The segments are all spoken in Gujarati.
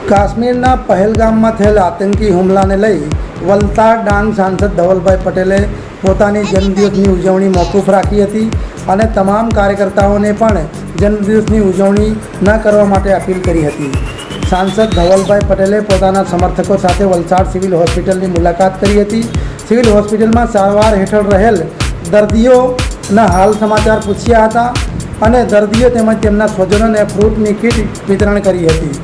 કાશ્મીરના પહેલગામમાં થયેલ આતંકી હુમલાને લઈ વલસાડ ડાંગ સાંસદ ધવલભાઈ પટેલે પોતાની જન્મદિવસની ઉજવણી મોકૂફ રાખી હતી અને તમામ કાર્યકર્તાઓને પણ જન્મદિવસની ઉજવણી ન કરવા માટે અપીલ કરી હતી। સાંસદ ધવલભાઈ પટેલે પોતાના સમર્થકો સાથે વલસાડ સિવિલ હોસ્પિટલની મુલાકાત કરી હતી। સિવિલ હોસ્પિટલમાં સારવાર હેઠળ રહેલ દર્દીઓના હાલ સમાચાર પૂછ્યા હતા અને દર્દીઓ તેમજ તેમના સ્વજનોને ફ્રૂટની કીટ વિતરણ કરી હતી।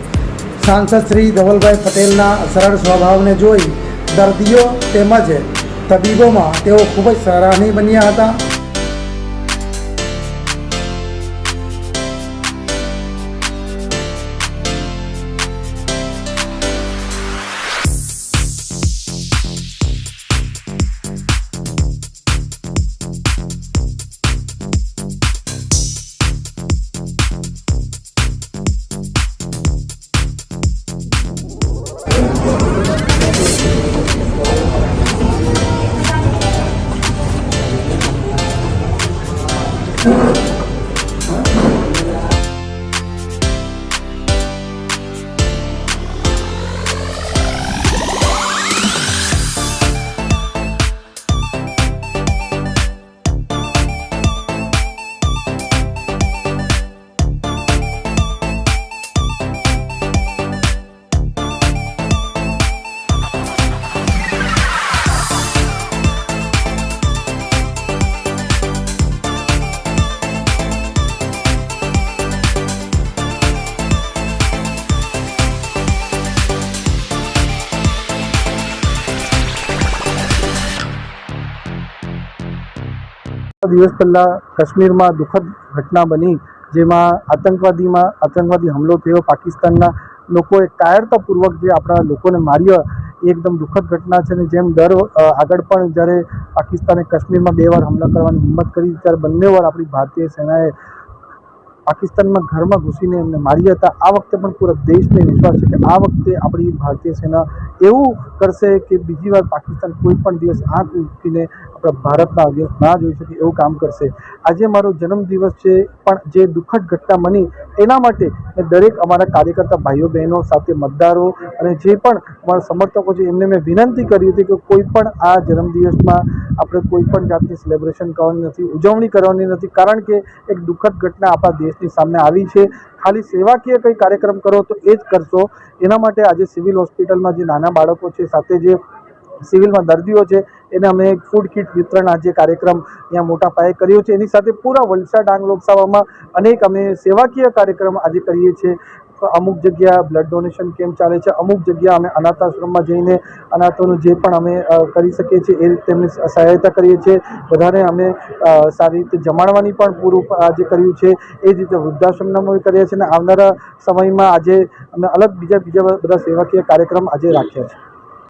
सांसद श्री धवलभाई पटेलना सरल स्वभाव ने जोई दर्दियों तेमज तबीबों में तेओ खूब ज सराहनीय बन्या हता। દિવસ પહેલાં કાશ્મીરમાં દુઃખદ ઘટના બની, જેમાં આતંકવાદી હુમલો થયો। પાકિસ્તાનના લોકોએ કાયરતાપૂર્વક જે આપણા લોકોને માર્યા એ એકદમ દુઃખદ ઘટના છે। અને જેમ આગળ પણ જ્યારે પાકિસ્તાને કાશ્મીરમાં 2 વાર હુમલા કરવાની હિંમત કરી, ત્યારે બંને વાર આપણી ભારતીય સેનાએ પાકિસ્તાનમાં ઘરમાં ઘૂસીને એમને માર્યા હતા। આ વખતે પણ પૂરા દેશને વિશ્વાસ છે કે આ વખતે આપણી ભારતીય સેના એવું કરશે કે બીજી વાર પાકિસ્તાન કોઈ પણ દિવસ આંખ ઉઠીને આપણા ભારતના અગેન્સ્ટ ના જોઈ શકે એવું કામ કરશે। આજે મારો જન્મદિવસ છે, પણ જે દુઃખદ ઘટના બની એના માટે મેં દરેક અમારા કાર્યકર્તા ભાઈઓ બહેનો સાથે મતદારો અને જે પણ અમારા સમર્થકો છે એમને મેં વિનંતી કરી હતી કે કોઈ પણ આ જન્મદિવસમાં આપણે કોઈ પણ જાતની સેલિબ્રેશન કરવાની નથી, ઉજવણી કરવાની નથી, કારણ કે એક દુઃખદ ઘટના આપણા દેશની સામે આવી છે। ખાલી સેવાકીય કંઈ કાર્યક્રમ કરો તો એ જ કરશો। એના માટે આજે સિવિલ હોસ્પિટલમાં જે નાના બાળકો છે, સાથે જે સિવિલમાં દર્દીઓ છે, એને અમે ફૂડ કિટ વિતરણ આજે કાર્યક્રમ અહીંયા મોટા પાયે કર્યો છે। એની સાથે પૂરા વલસાડ ડાંગ લોકસભામાં અનેક અમે સેવાકીય કાર્યક્રમ આજે કરીએ છીએ। અમુક જગ્યા બ્લડ ડોનેશન કેમ્પ ચાલે છે, અમુક જગ્યા અમે અનાથ આશ્રમમાં જઈને અનાથોનું જે પણ અમે કરી શકીએ છીએ એ રીતે તેમની સહાયતા કરીએ છીએ। બધાને અમે સારી રીતે જમાડવાની પણ પૂરું આજે કર્યું છે। એ જ રીતે વૃદ્ધાશ્રમના અમે કર્યા છે અને આવનારા સમયમાં આજે અમે અલગ બીજા બધા સેવાકીય કાર્યક્રમ આજે રાખ્યા છે।